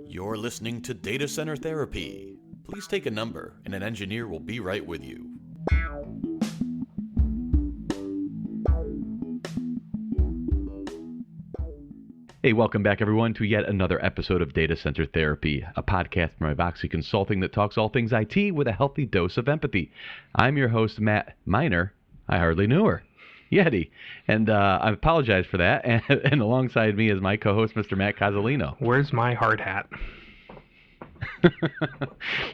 You're listening to Data Center Therapy. Please take a number, and an engineer will be right with you. Hey, welcome back, everyone, to yet another episode of Data Center Therapy, a podcast from IVOXY Consulting that talks all things IT with a healthy dose of empathy. I'm your host, Matt Miner. I hardly knew her. Yeti. And I apologize for that. And alongside me is my co-host, Mr. Matt Cozzolino. Where's my hard hat?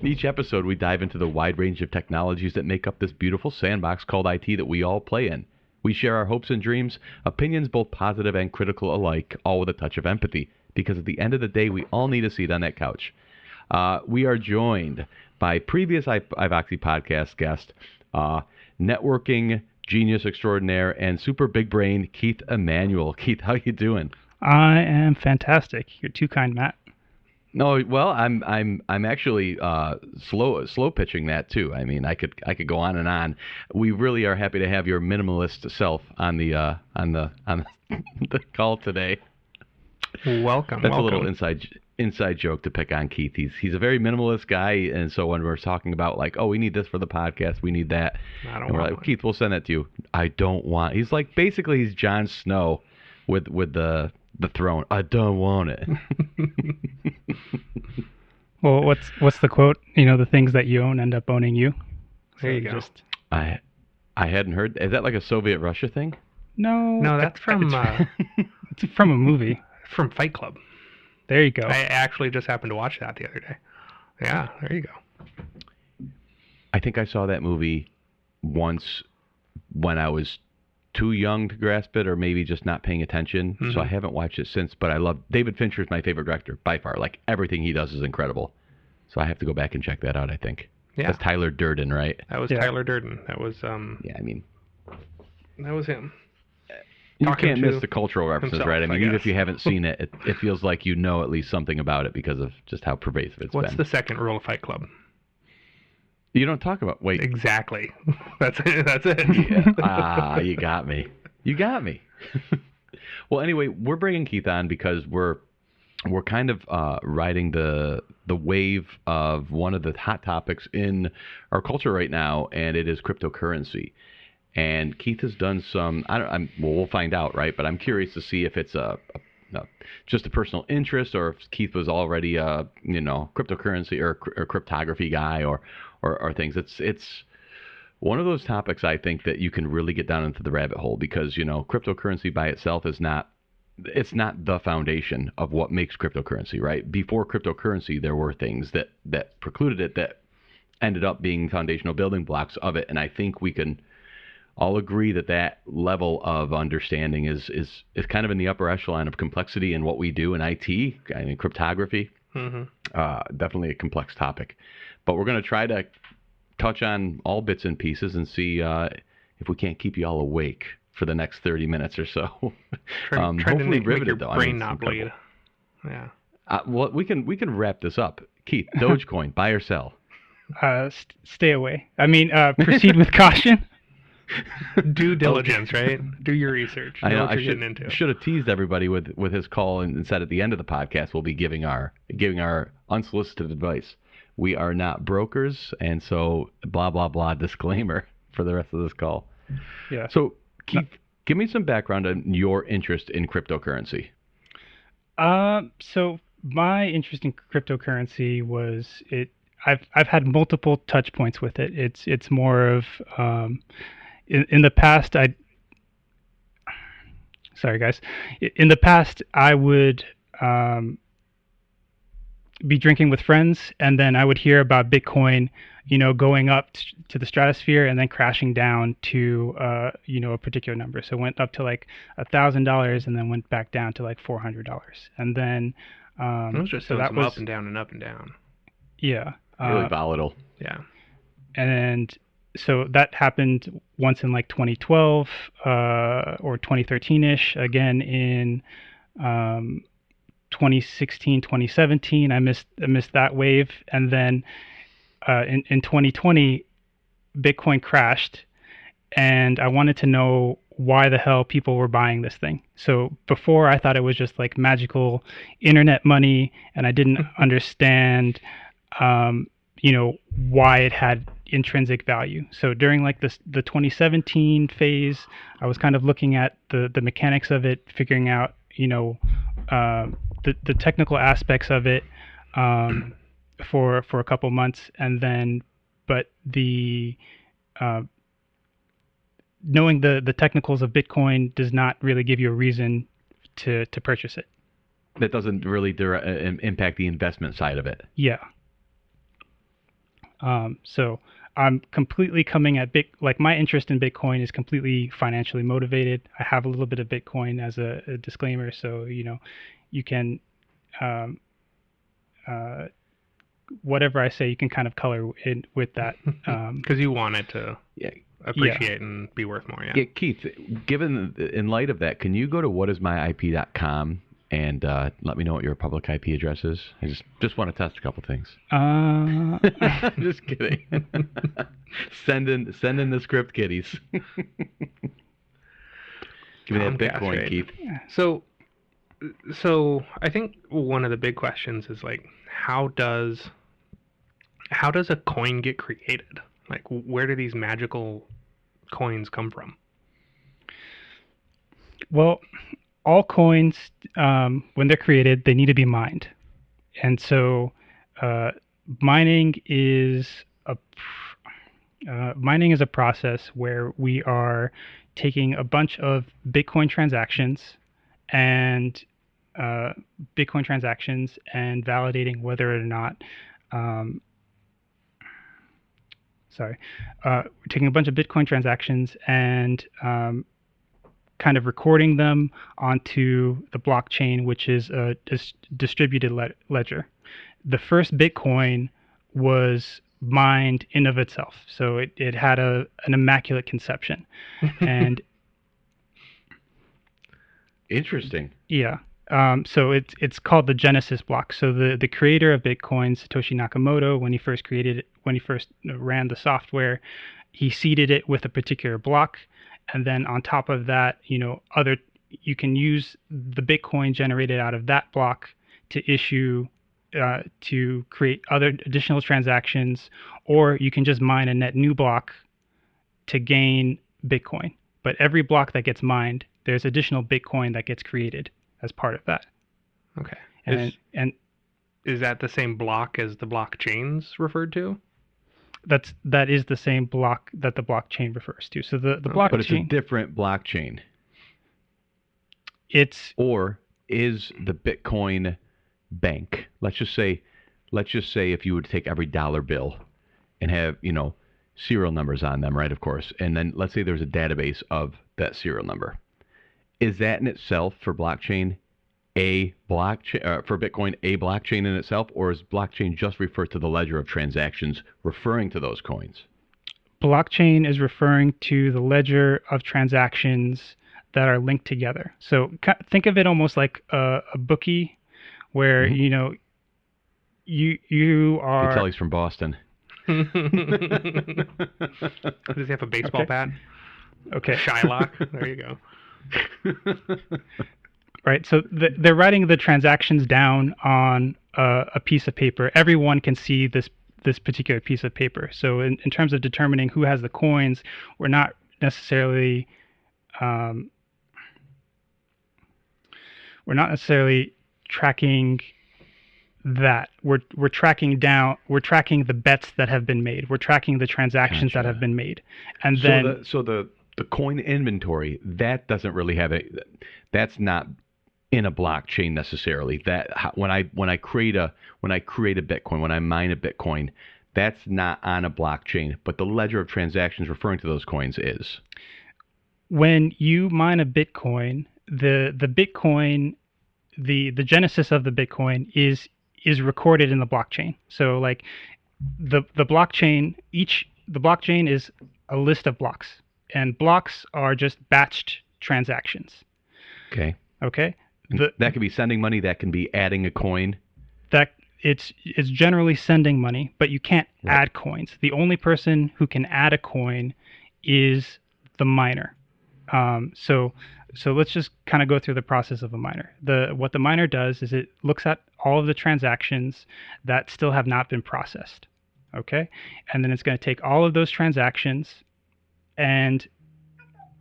Each episode, we dive into the wide range of technologies that make up this beautiful sandbox called IT that we all play in. We share our hopes and dreams, opinions both positive and critical alike, all with a touch of empathy, because at the end of the day, we all need a seat on that couch. We are joined by previous IVOXY podcast guest, networking genius extraordinaire, and super big brain, Keith Emmanuel. Keith, how you doing? I am fantastic. You're too kind, Matt. No, well, I'm actually slow pitching that too. I mean, I could go on and on. We really are happy to have your minimalist self on the the call today. Welcome. That's a little inside joke to pick on Keith. He's a very minimalist guy, and so when we're talking about like, oh, we need this for the podcast, we need that, and we're like, Keith, we'll send that to you. I don't want. He's like basically he's Jon Snow with the throne. I don't want it. Well, what's the quote? You know, the things that you own end up owning you. There you go. I hadn't heard. Is that like a Soviet Russia thing? No, that's from it's from a movie. From Fight Club. There you go. I actually just happened to watch that the other day. Yeah, there you go. I think I saw that movie once when I was too young to grasp it, or maybe just not paying attention. Mm-hmm. So I haven't watched it since, but I love David Fincher is my favorite director by far. Like everything he does is incredible. So I have to go back and check that out, I think. Yeah. That's Tyler Durden, right? That was Tyler Durden. That was yeah, I mean, that was him. You can't miss the cultural references, himself, right? I mean, even if you haven't seen it, it feels like you know at least something about it because of just how pervasive it's been. What's the second rule of Fight Club? You don't talk about... Wait. Exactly. That's it. Yeah. You got me. Well, anyway, we're bringing Keith on because we're kind of riding the wave of one of the hot topics in our culture right now, and it is cryptocurrency. And Keith has done some... we'll find out, right? But I'm curious to see if it's just a personal interest, or if Keith was already a cryptocurrency or cryptography guy, or things. It's one of those topics I think that you can really get down into the rabbit hole because cryptocurrency by itself is not the foundation of what makes cryptocurrency, right? Before cryptocurrency, there were things that precluded it that ended up being foundational building blocks of it, and I think we can all agree that level of understanding is kind of in the upper echelon of complexity in what we do in IT. I mean, cryptography, definitely a complex topic. But we're going to try to touch on all bits and pieces and see if we can't keep you all awake for the next 30 minutes or so. Try hopefully to make riveted, your though. brain not bleed. Yeah. Well, we can wrap this up. Keith, Dogecoin, buy or sell? Stay away. I mean, proceed with caution. Due diligence, right? Do your research. I know. What you're getting into. Should have teased everybody with his call and said at the end of the podcast we'll be giving our unsolicited advice. We are not brokers, and so blah blah blah disclaimer for the rest of this call. Yeah. So Keith, give me some background on your interest in cryptocurrency. So my interest in cryptocurrency was I've had multiple touch points with it. It's more of in the past sorry guys. In the past I would be drinking with friends, and then I would hear about Bitcoin, going up to the stratosphere and then crashing down to a particular number. So it went up to like $1,000 and then went back down to like $400. And then it was just up and down and up and down. Yeah. Really volatile. Yeah. And so that happened once in like 2012 or 2013-ish. Again in 2016, 2017, I missed that wave. And then in 2020, Bitcoin crashed, and I wanted to know why the hell people were buying this thing. So before, I thought it was just like magical internet money, and I didn't understand, why it had intrinsic value. So during like the 2017 phase, I was kind of looking at the mechanics of it, figuring out, the technical aspects of it, for a couple months, and then, but the knowing the technicals of Bitcoin does not really give you a reason to purchase it. That doesn't really impact the investment side of it. Yeah. So I'm completely coming at like my interest in Bitcoin is completely financially motivated. I have a little bit of Bitcoin as a disclaimer, so you can whatever I say, you can kind of color in with that. Because you want it to appreciate and be worth more. Yeah, Keith, in light of that, can you go to whatismyip.com and let me know what your public IP address is? I just want to test a couple things. Just kidding. Send in the script, kiddies. Give me that Bitcoin, Keith. So I think one of the big questions is like, how does a coin get created? Like, where do these magical coins come from? Well, all coins, when they're created, they need to be mined. And so mining is a process where we are taking a bunch of Bitcoin transactions and validating whether or not we're taking a bunch of Bitcoin transactions and kind of recording them onto the blockchain, which is a distributed ledger. The first Bitcoin was mined in of itself, so it had an immaculate conception. And interesting. Yeah. So it's called the Genesis block. So the creator of Bitcoin, Satoshi Nakamoto, when he first ran the software, he seeded it with a particular block, and then on top of that, you can use the Bitcoin generated out of that block to issue to create other additional transactions, or you can just mine a net new block to gain Bitcoin. But every block that gets mined, there's additional Bitcoin that gets created as part of that. Okay. And is that the same block as the blockchains referred to? That is the same block that the blockchain refers to. So the blockchain, but it's a different blockchain. Or is the Bitcoin bank? Let's just say if you would take every dollar bill and have serial numbers on them, right? Of course, and then let's say there's a database of that serial number. Is that in itself for blockchain for Bitcoin a blockchain in itself, or is blockchain just refer to the ledger of transactions referring to those coins? Blockchain is referring to the ledger of transactions that are linked together. So think of it almost like a bookie, where you are. You can tell he's from Boston. Does he have a baseball bat? Okay. Shylock. There you go. Right. So they're writing the transactions down on a piece of paper. Everyone can see this particular piece of paper. So in terms of determining who has the coins, we're not necessarily tracking that. We're tracking the bets that have been made. We're tracking the transactions that have been made. And then the coin inventory, that doesn't really have that's not in a blockchain necessarily. That when I create a Bitcoin, when I mine a Bitcoin, that's not on a blockchain, but the ledger of transactions referring to those coins is. When you mine a Bitcoin, the Bitcoin, the genesis of the Bitcoin is recorded in the blockchain. So like the blockchain is a list of blocks, and blocks are just batched transactions. Okay. That could be sending money. That can be adding a coin. That it's generally sending money, but you can't add coins. The only person who can add a coin is the miner. So let's just kind of go through the process of a miner. What the miner does is it looks at all of the transactions that still have not been processed. Okay, and then it's going to take all of those transactions and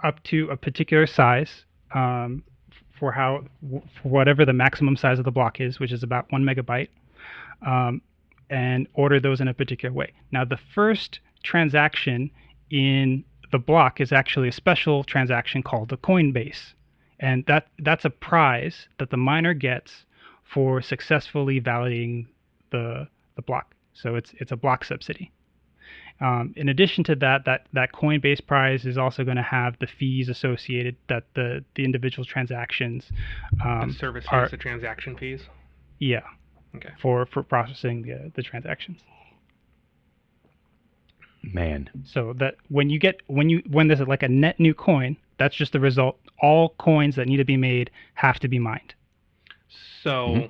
up to a particular size, for whatever the maximum size of the block is, which is about 1 megabyte, and order those in a particular way. Now, the first transaction in the block is actually a special transaction called the Coinbase, and that's a prize that the miner gets for successfully validating the block. So it's a block subsidy. In addition to that Coinbase prize is also going to have the fees associated that the individual transactions the service fees, the transaction fees. Yeah. Okay. For processing the transactions. Man. So that when there's like a net new coin, that's just the result. All coins that need to be made have to be mined. So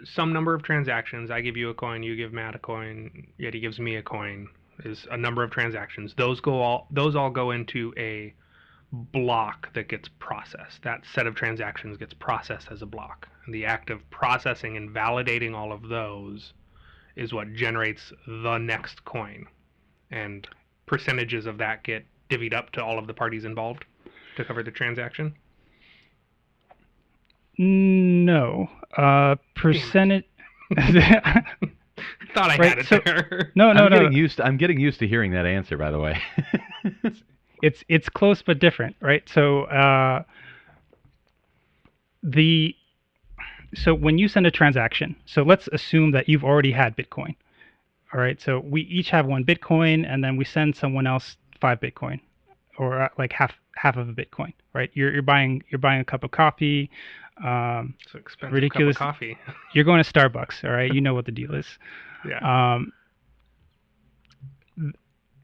some number of transactions, I give you a coin, you give Matt a coin, Yette gives me a coin, is a number of transactions. Those all go into a block that gets processed. That set of transactions gets processed as a block. And the act of processing and validating all of those is what generates the next coin. And percentages of that get divvied up to all of the parties involved to cover the transaction? No. Percentage. Thought I had it there. No. I'm getting used to hearing that answer, by the way. It's close but different, right? So so when you send a transaction, so let's assume that you've already had Bitcoin. All right, so we each have 1 Bitcoin, and then we send someone else 5 Bitcoin, or like half of a Bitcoin, right? You're buying a cup of coffee. It's expensive ridiculous cup of coffee. You're going to Starbucks, all right? You know what the deal is. Yeah.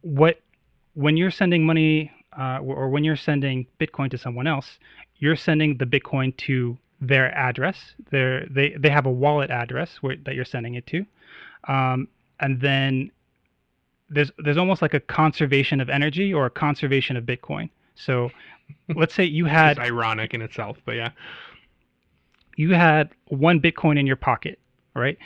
When you're sending money, or when you're sending Bitcoin to someone else, you're sending the Bitcoin to their address. They have a wallet address that you're sending it to, and then there's almost like a conservation of energy or a conservation of Bitcoin. So let's say you had... It's ironic in itself, but yeah. You had 1 Bitcoin in your pocket, right?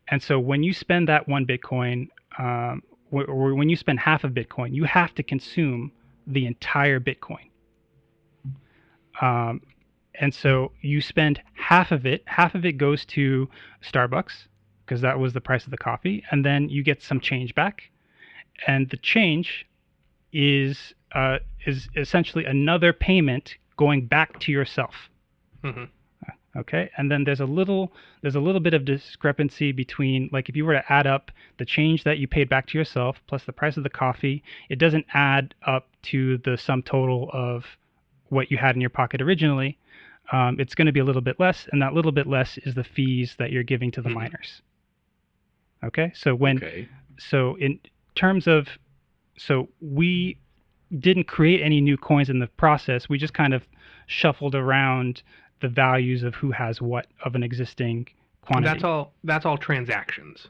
And so when you spend that 1 Bitcoin, or when you spend half of Bitcoin, you have to consume the entire Bitcoin. And so you spend half of it goes to Starbucks, because that was the price of the coffee, and then you get some change back. And the change is essentially another payment going back to yourself. Mm-hmm. Okay, and then there's a little bit of discrepancy between, like, if you were to add up the change that you paid back to yourself plus the price of the coffee, it doesn't add up to the sum total of what you had in your pocket originally. It's going to be a little bit less, and that little bit less is the fees that you're giving to the miners. Okay, so so in terms of, so we didn't create any new coins in the process. We just kind of shuffled around the values of who has what of an existing quantity. That's all transactions.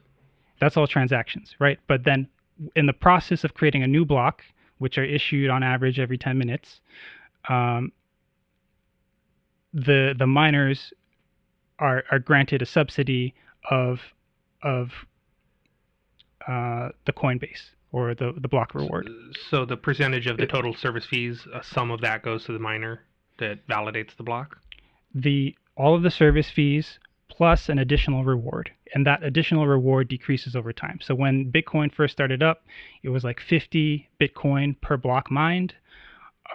That's all transactions, right? But then in the process of creating a new block, which are issued on average every 10 minutes, the miners are granted a subsidy of the Coinbase, or the block reward. So the percentage of the total service fees, a sum of that goes to the miner that validates the block? All of the service fees plus an additional reward, and that additional reward decreases over time. So when Bitcoin first started up, it was like 50 Bitcoin per block mined.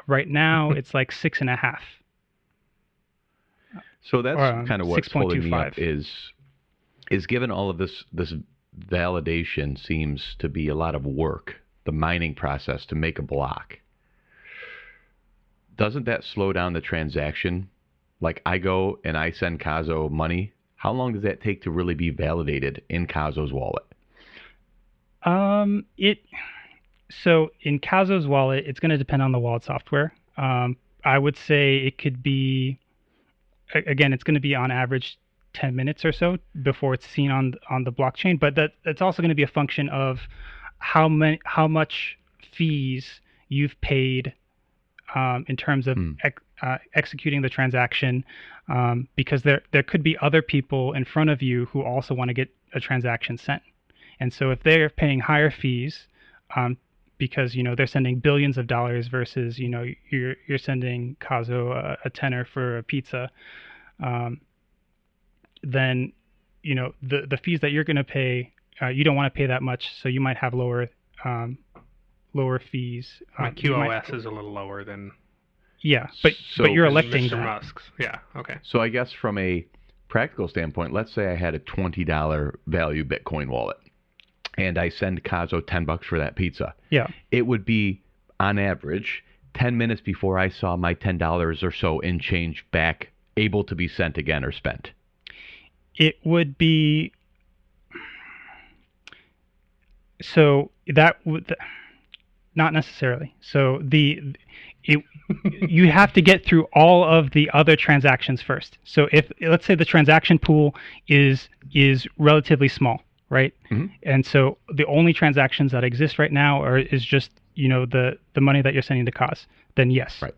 Right now, it's like 6.5. So that's kind of what's holding me up 6.25. is given all of this validation seems to be a lot of work, the mining process to make a block. Doesn't that slow down the transaction? Like, I go and I send Cozzo money. How long does that take to really be validated in Cozzo's wallet? So in Cozzo's wallet, it's going to depend on the wallet software. I would say it could be, again, it's going to be on average 10 minutes or so before it's seen on the blockchain. But that's also going to be a function of how much fees you've paid in terms of executing the transaction, because there could be other people in front of you who also want to get a transaction sent. And so if they're paying higher fees, because they're sending billions of dollars versus you're sending Cozzo a tenner for a pizza, then the fees that you're going to pay, you don't want to pay that much, so you might have lower fees. My QoS is a little lower than. Yeah, but you're electing Mr. Musk's. Yeah, okay. So I guess from a practical standpoint, let's say I had a $20 value Bitcoin wallet, and I send Cozzo $10 for that pizza. Yeah. It would be, on average, 10 minutes before I saw my $10 or so in change back, able to be sent again or spent. It would be. So that would. Not necessarily. So you have to get through all of the other transactions first. So if, let's say, the transaction pool is relatively small, right? Mm-hmm. And so the only transactions that exist right now is just the money that you're sending to Coz, then yes. Right.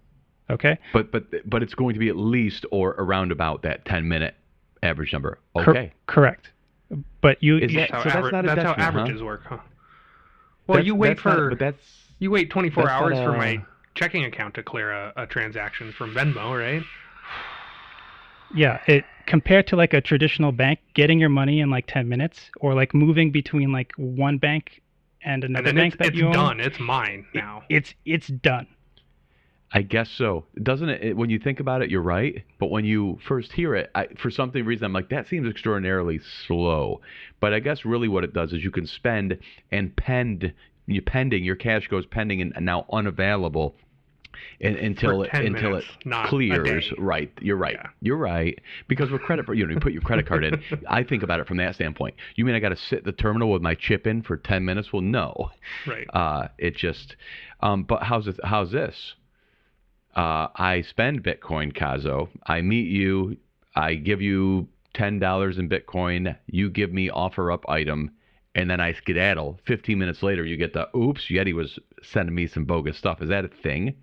Okay. But it's going to be at least or around about that 10-minute average number. Okay. Correct. But that's how averages work, huh? Well, you wait 24 hours for my checking account to clear a transaction from Venmo, right? Yeah, compared to like a traditional bank, getting your money in like 10 minutes, or like moving between like one bank and another bank that you own. It's done. It's mine now. It's done. I guess so. Doesn't it? When you think about it, you're right. But when you first hear it, for some reason, I'm like, that seems extraordinarily slow. But I guess really what it does is you can spend and pending, your cash goes pending and now unavailable until it clears. Right. You're right. Yeah. You're right. Because with credit, you put your credit card in. I think about it from that standpoint. You mean I got to sit at the terminal with my chip in for 10 minutes? Well, no. Right. It just. But how's this? I spend Bitcoin, Cozzo. I meet you. I give you $10 in Bitcoin. You give me offer up item. And then I skedaddle. 15 minutes later, you get the, oops, Yeti was sending me some bogus stuff. Is that a thing?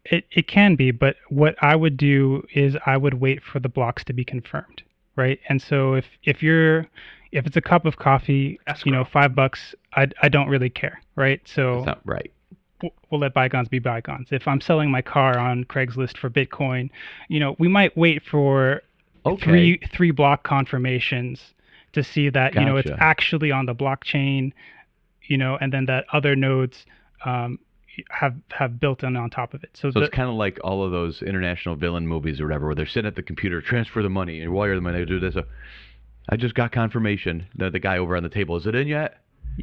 It can be, but what I would do is I would wait for the blocks to be confirmed, right? And so if it's a cup of coffee, escrow. $5, I don't really care, right? So that's not right. We'll let bygones be bygones. If I'm selling my car on Craigslist for Bitcoin, we might wait for three block confirmations to see that Gotcha. It's actually on the blockchain, and then that other nodes have built in on top of it. So it's kind of like all of those international villain movies or whatever, where they're sitting at the computer, transfer the money and wire the money, do this. I just got confirmation that the guy over on the table, is it in yet?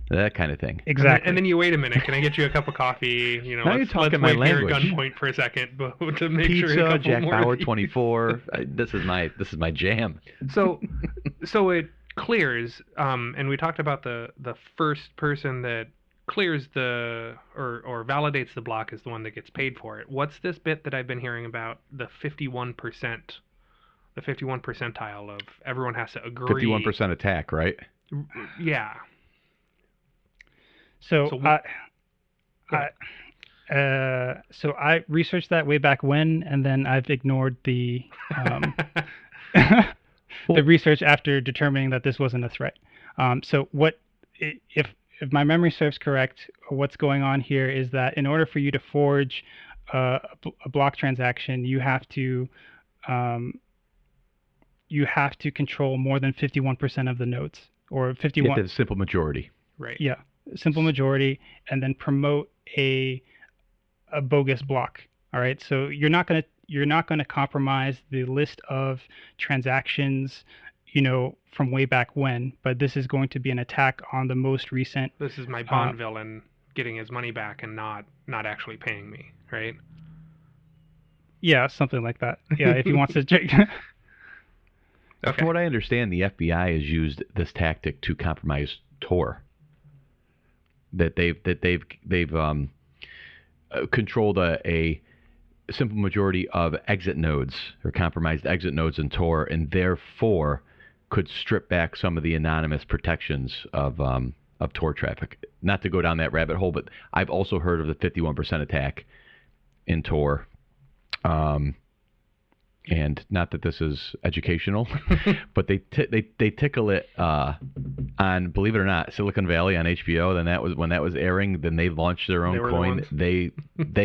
That kind of thing. Exactly. And then you wait a minute. Can I get you a cup of coffee? Now you're talking my language. Let's wait here at gunpoint for a second to make Pizza, sure a couple Jack more Bauer 24. This is my jam. So it clears, and we talked about the first person that clears or validates the block is the one that gets paid for it. What's this bit that I've been hearing about, the 51%, the 51 percentile of everyone has to agree? 51% attack, right? Yeah. So I researched that way back when, and then I've ignored the the research after determining that this wasn't a threat. So what if my memory serves correct? What's going on here is that in order for you to forge a block transaction, you have to control more than 51% of the nodes, or 51. You have to have a simple majority. Right. Yeah. Simple majority, and then promote a bogus block. All right, so you're not gonna compromise the list of transactions, from way back when, but this is going to be an attack on the most recent. This is my Bond villain getting his money back and not actually paying me, right? Yeah, something like that. Yeah, if he wants to check. Okay. From what I understand, the FBI has used this tactic to compromise Tor. That they've controlled a simple majority of exit nodes, or compromised exit nodes in Tor, and therefore could strip back some of the anonymous protections of Tor traffic. Not to go down that rabbit hole, but I've also heard of the 51% attack in Tor. And not that this is educational, but they tickle it on, believe it or not, Silicon Valley on HBO. Then that was when that was airing. Then they launched their own coin. They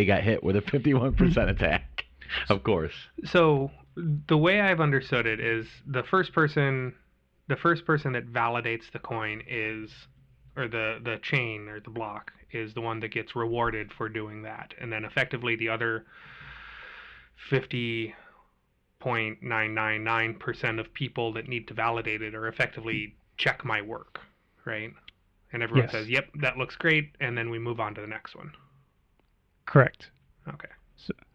got hit with a 51% attack, of course. So the way I've understood it is the first person that validates the coin is, or the chain or the block is the one that gets rewarded for doing that, and then effectively the other 50.999% of people that need to validate it or effectively check my work, right? And everyone says, yep, that looks great, and then we move on to the next one. Correct. Okay.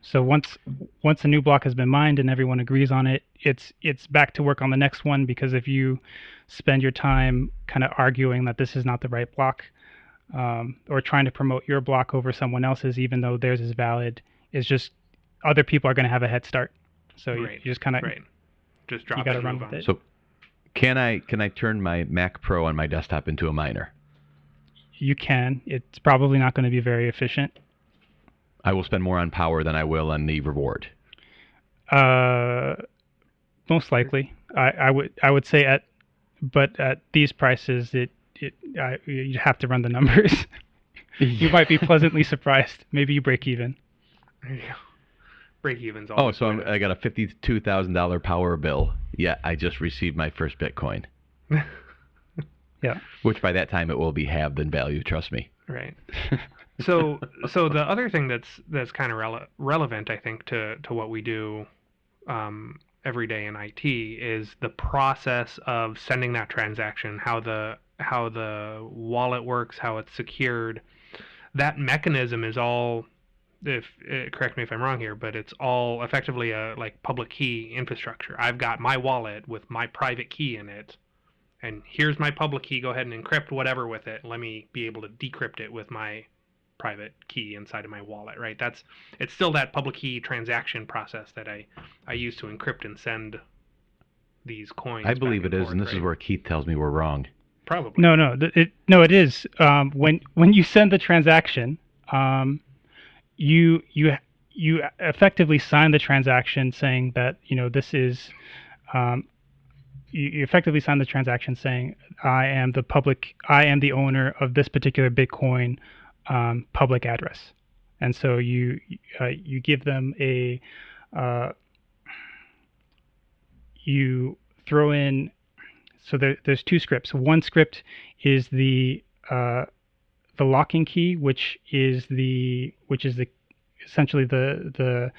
So once a new block has been mined and everyone agrees on it, it's back to work on the next one, because if you spend your time kind of arguing that this is not the right block, or trying to promote your block over someone else's, even though theirs is valid, it's just other people are going to have a head start. So you just kind of just drop. You got to run with it. So can I turn my Mac Pro on my desktop into a miner? You can. It's probably not going to be very efficient. I will spend more on power than I will on the reward. Most likely, I would say at these prices, you'd have to run the numbers. You might be pleasantly surprised. Maybe you break even. Yeah. Break even's all. Oh, so I got a $52,000 power bill. Yeah, I just received my first Bitcoin. Yeah. Which by that time it will be halved in value. Trust me. Right. So the other thing that's kind of relevant, I think, to what we do every day in IT is the process of sending that transaction, how the wallet works, how it's secured. That mechanism is all, correct me if I'm wrong here, but it's all effectively a like public key infrastructure. I've got my wallet with my private key in it, and here's my public key. Go ahead and encrypt whatever with it. Let me be able to decrypt it with my private key inside of my wallet, right? It's still that public key transaction process that I use to encrypt and send these coins. I believe it is, and this is where Keith tells me we're wrong. Probably. No, it is. When you send the transaction, you effectively sign the transaction saying that this is. You effectively sign the transaction saying I am the owner of this particular Bitcoin public address, and so you give them you throw in. So there's two scripts. One script is the locking key, which is essentially the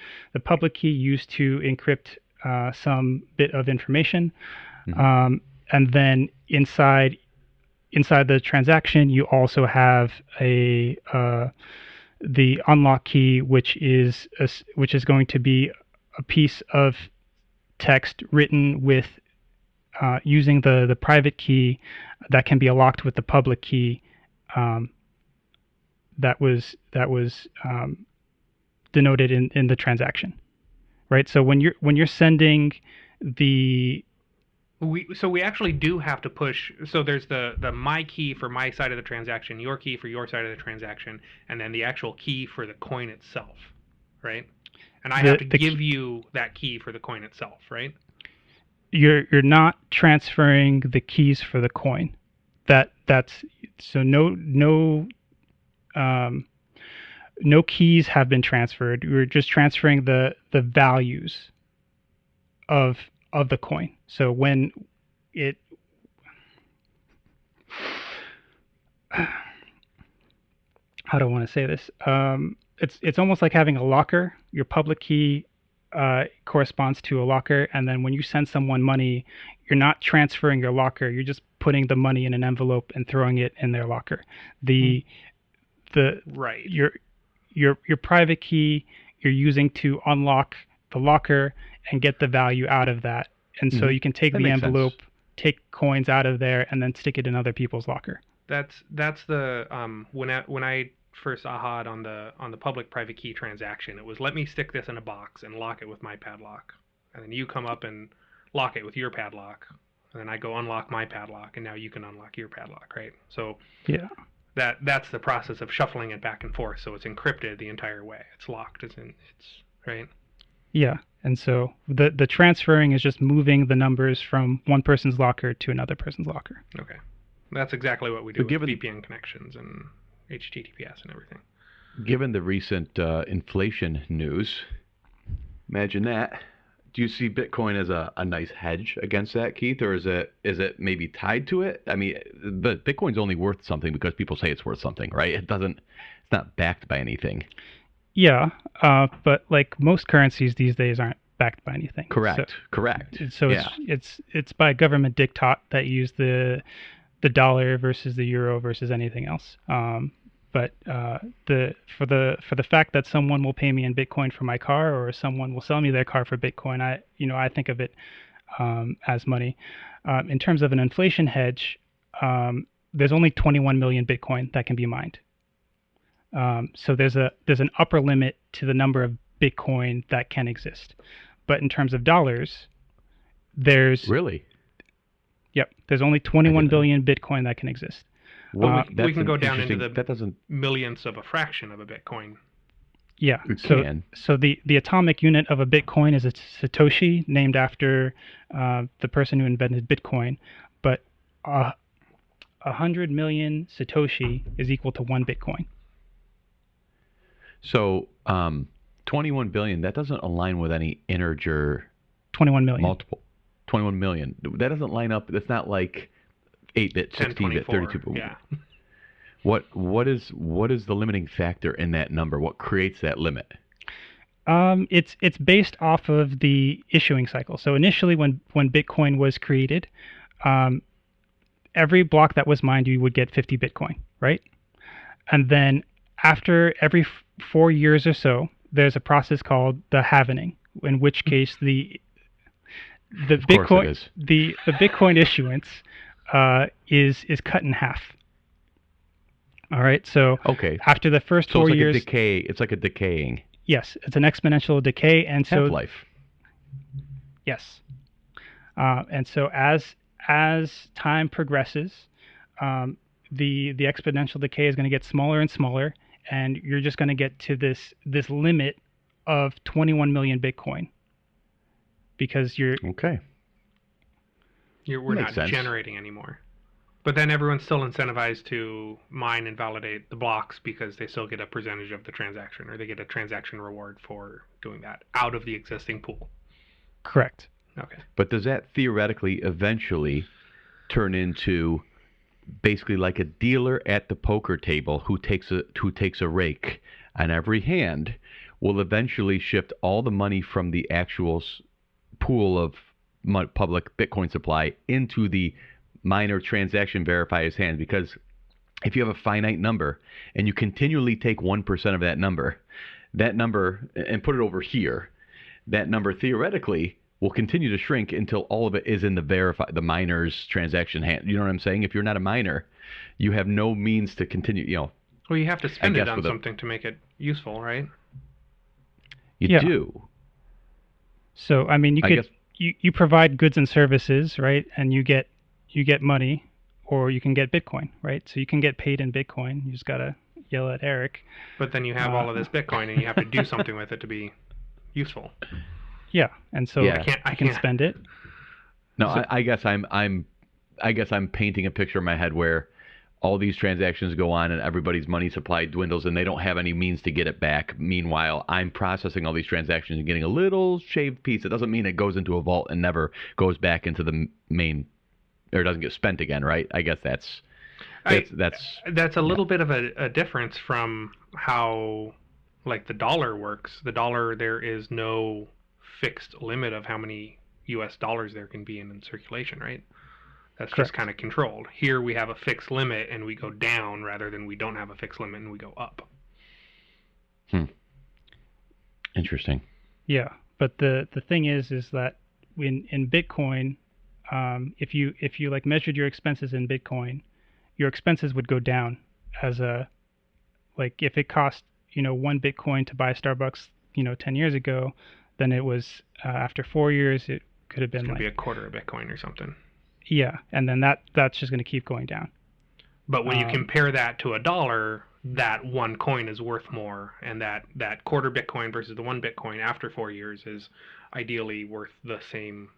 public key used to encrypt some bit of information. Mm-hmm. And then inside the transaction, you also have the unlock key, which is going to be a piece of text written with using the private key that can be unlocked with the public key that was denoted in the transaction, right? So when you're sending we actually do have to push. So there's the my key for my side of the transaction, your key for your side of the transaction, and then the actual key for the coin itself, right? And I have to give you that key for the coin itself, right? You're not transferring the keys for the coin. That's so no keys have been transferred. We're just transferring the values of the coin. So when how do I want to say this? It's almost like having a locker. Your public key corresponds to a locker, and then when you send someone money, you're not transferring your locker. You're just putting the money in an envelope and throwing it in their locker. Your private key you're using to unlock the locker and get the value out of that. And so you can take the envelope, take coins out of there, and then stick it in other people's locker. That's the when I first saw it on the public private key transaction, it was let me stick this in a box and lock it with my padlock, and then you come up and lock it with your padlock, and then I go unlock my padlock, and now you can unlock your padlock, right? So yeah, That's the process of shuffling it back and forth. So it's encrypted the entire way. It's locked. It's right. Yeah. And so the transferring is just moving the numbers from one person's locker to another person's locker. Okay. That's exactly what we do with VPN connections and HTTPS and everything. Given the recent inflation news, imagine that. Do you see Bitcoin as a nice hedge against that, Keith, or is it maybe tied to it? I mean, but Bitcoin's only worth something because people say it's worth something, right? It's not backed by anything. Yeah, but like most currencies these days aren't backed by anything. Correct. So yeah. it's by government diktat that use the dollar versus the euro versus anything else. But for the fact that someone will pay me in Bitcoin for my car, or someone will sell me their car for Bitcoin, I think of it as money. In terms of an inflation hedge, there's only 21 million Bitcoin that can be mined. So there's an upper limit to the number of Bitcoin that can exist. But in terms of dollars, there's really. Yep, there's only 21 billion Bitcoin that can exist. Well, we can go down into the millionths of a fraction of a Bitcoin. Yeah, so the atomic unit of a Bitcoin is a Satoshi, named after the person who invented Bitcoin. But 100 million Satoshi is equal to 1 Bitcoin. So 21 billion, that doesn't align with any integer 21 million. Multiple. 21 million. That doesn't line up. That's not like 8-bit, 16-bit, 32-bit. Yeah. What is the limiting factor in that number? What creates that limit? It's based off of the issuing cycle. So initially, when Bitcoin was created, every block that was mined, you would get 50 Bitcoin, right? And then after every 4 years or so, there's a process called the halvening, in which case the Bitcoin issuance is cut in half. All right, so after the first 4 years, it's like a decaying. Yes, it's an exponential decay, and so half-life. Yes, and so as time progresses, the exponential decay is going to get smaller and smaller, and you're just going to get to this limit of 21 million Bitcoin. Because we're not generating anymore. But then everyone's still incentivized to mine and validate the blocks because they still get a percentage of the transaction, or they get a transaction reward for doing that out of the existing pool. Correct. Okay. But does that theoretically eventually turn into basically like a dealer at the poker table who takes a rake on every hand will eventually shift all the money from the actual pool of public Bitcoin supply into the miner transaction verifier's hands? Because if you have a finite number and you continually take 1% of that number and put it over here, that number theoretically will continue to shrink until all of it is in the miner's transaction hand. You know what I'm saying? If you're not a miner, you have no means to continue, Well, you have to spend it on something to make it useful, right? You do. So, I mean, you provide goods and services, right? And you get money, or you can get Bitcoin, right? So you can get paid in Bitcoin. You just got to yell at Eric. But then you have all of this Bitcoin, and you have to do something with it to be useful. Yeah, and so I can spend it. No, so, I guess I'm painting a picture in my head where all these transactions go on and everybody's money supply dwindles and they don't have any means to get it back. Meanwhile, I'm processing all these transactions and getting a little shaved piece. It doesn't mean it goes into a vault and never goes back into the main, or doesn't get spent again, right? I guess that's a little bit of a difference from how like the dollar works. The dollar, there is no fixed limit of how many US dollars there can be in circulation, right? That's Correct. Just kind of controlled. Here we have a fixed limit and we go down rather than we don't have a fixed limit and we go up. Interesting. Yeah, but the thing is that in Bitcoin, if you like measured your expenses in Bitcoin, your expenses would go down as if it cost 1 Bitcoin to buy Starbucks 10 years ago, then it was after 4 years it could have been be a quarter of Bitcoin or something. Yeah, and then that's just going to keep going down. But when you compare that to a dollar, that one coin is worth more, and that quarter Bitcoin versus the one Bitcoin after 4 years is ideally worth the same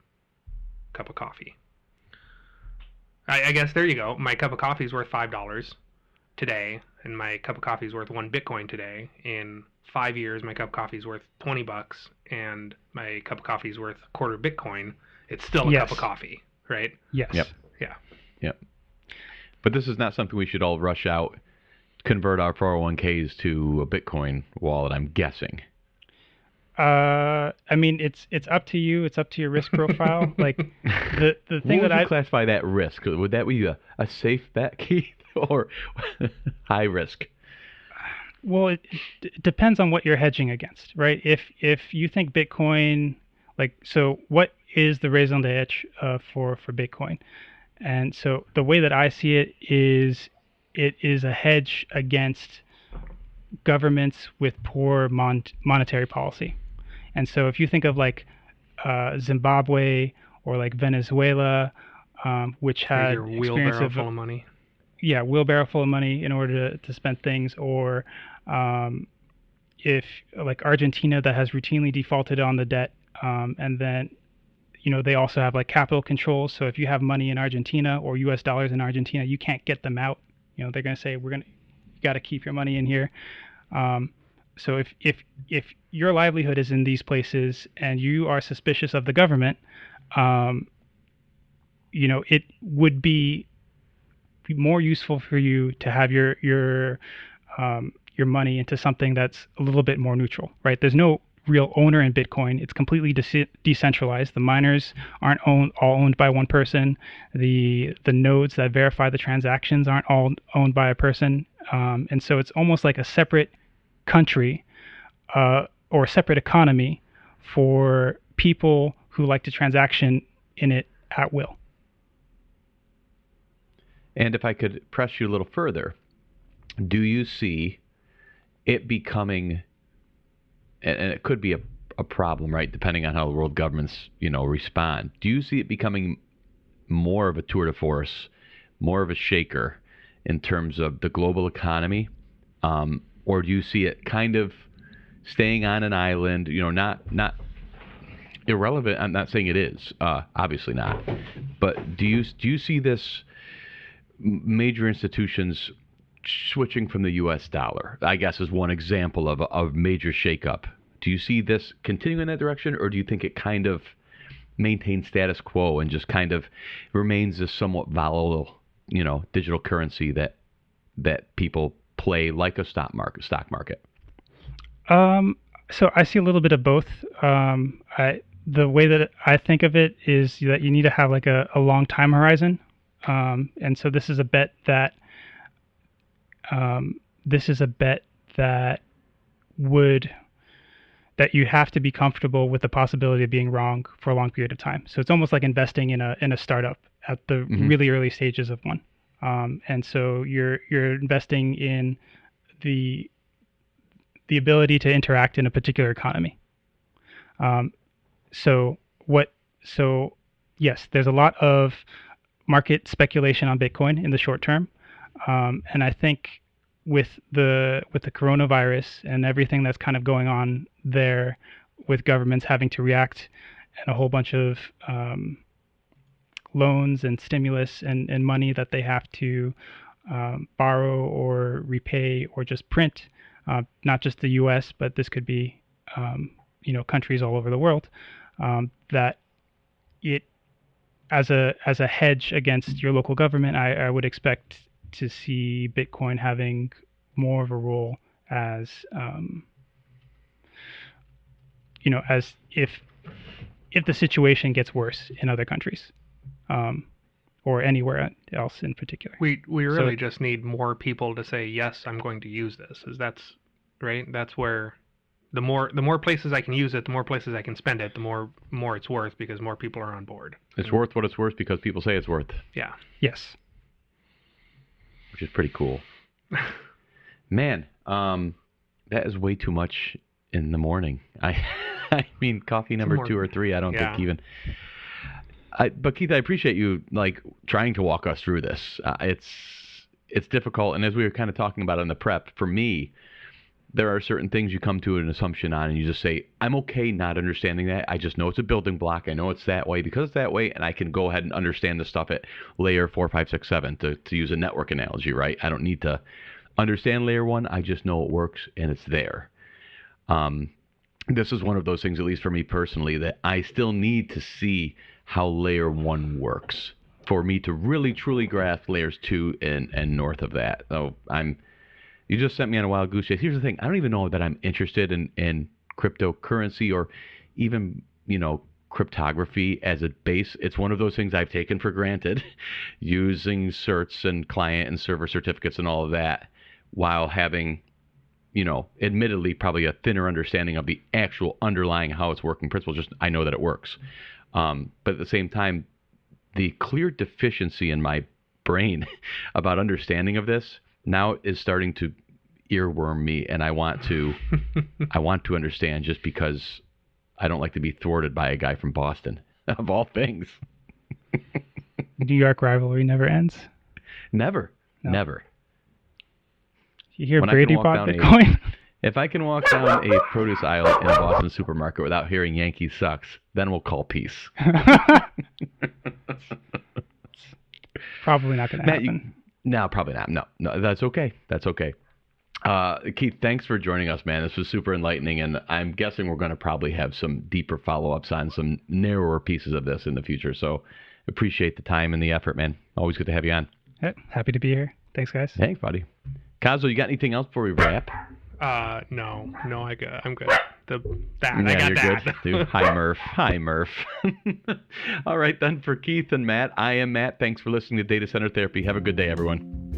cup of coffee. I guess there you go. My cup of coffee is worth $5 today, and my cup of coffee is worth one Bitcoin today. In 5 years, my cup of coffee is worth $20, and my cup of coffee is worth a quarter Bitcoin. It's still a cup of coffee, right? Yes. Yep. Yeah. Yep. But this is not something we should all rush out, convert our 401ks to a Bitcoin wallet, I'm guessing. I mean, it's up to you. It's up to your risk profile. Like the thing What that would you classify that risk? Would that be a safe bet, Keith, or high risk? Well, it depends on what you're hedging against, right? If you think Bitcoin, like, so what is the raison d'être for Bitcoin? And so the way that I see it is a hedge against governments with poor monetary policy. And so if you think of like Zimbabwe or like Venezuela, which had your experience wheelbarrow full of money. Yeah, wheelbarrow full of money in order to spend things, or if like Argentina that has routinely defaulted on the debt, and then they also have like capital controls. So if you have money in Argentina or U.S. dollars in Argentina, you can't get them out. They're going to say you got to keep your money in here. So if your livelihood is in these places and you are suspicious of the government, it would be more useful for you to have your money into something that's a little bit more neutral, right? There's no real owner in Bitcoin. It's completely decentralized. The miners aren't all owned by one person. The nodes that verify the transactions aren't all owned by a person. And so it's almost like a separate country or a separate economy for people who like to transaction in it at will. And if I could press you a little further, do you see it becoming, and it could be a problem, right, depending on how the world governments, respond. Do you see it becoming more of a tour de force, more of a shaker in terms of the global economy? Or do you see it kind of staying on an island, not irrelevant? I'm not saying it is, obviously not. But do you see this major institutions switching from the U.S. dollar, I guess, is one example of major shakeup? Do you see this continuing in that direction, or do you think it kind of maintains status quo and just kind of remains this somewhat volatile, digital currency that people play like a stock market? So I see a little bit of both. The way that I think of it is that you need to have like a long time horizon. And so this is a bet that you have to be comfortable with the possibility of being wrong for a long period of time. So it's almost like investing in a startup at the really early stages of one. And so you're investing in the ability to interact in a particular economy. So yes, there's a lot of market speculation on Bitcoin in the short term. And I think with the coronavirus and everything that's kind of going on there, with governments having to react and a whole bunch of loans and stimulus and money that they have to borrow or repay or just print, not just the U.S., but this could be countries all over the world, that it as a hedge against your local government, I would expect to see Bitcoin having more of a role as as if the situation gets worse in other countries, or anywhere else in particular. We really just need more people to say, yes, I'm going to use this. That's right. That's where the more places I can use it, the more places I can spend it, the more it's worth, because more people are on board. It's worth what it's worth because people say it's worth. Yeah. Yes. Which is pretty cool. Man, that is way too much in the morning. I mean, coffee number 2 or 3, I don't think even. But Keith, I appreciate you trying to walk us through this. it's difficult. And as we were kind of talking about on the prep, for me, there are certain things you come to an assumption on and you just say, I'm okay not understanding that. I just know it's a building block. I know it's that way because it's that way. And I can go ahead and understand the stuff at layer 4, 5, 6, 7 to use a network analogy, right? I don't need to understand layer 1. I just know it works and it's there. This is one of those things, at least for me personally, that I still need to see how layer 1 works for me to really, truly grasp layers 2 and north of that. So you just sent me on a wild goose chase. Here's the thing. I don't even know that I'm interested in cryptocurrency or even, cryptography as a base. It's one of those things I've taken for granted using certs and client and server certificates and all of that while having, admittedly probably a thinner understanding of the actual underlying how it's working principle. Just I know that it works. But at the same time, the clear deficiency in my brain about understanding of this now is starting to earworm me, and I want to understand just because I don't like to be thwarted by a guy from Boston, of all things. New York rivalry never ends. Never. You hear Brady bought Bitcoin? If I can walk down a produce aisle in a Boston supermarket without hearing Yankees sucks, then we'll call peace. Probably not going to happen. No, probably not. No, that's okay. Keith, thanks for joining us, man. This was super enlightening, and I'm guessing we're going to probably have some deeper follow-ups on some narrower pieces of this in the future. So appreciate the time and the effort, man. Always good to have you on. Yeah, happy to be here. Thanks, guys. Thanks, buddy. Cozzo, you got anything else before we wrap? No, I'm good. Yeah, I got you're that. Good, dude. Hi, Murph. All right, then, for Keith and Matt, I am Matt. Thanks for listening to Data Center Therapy. Have a good day, everyone.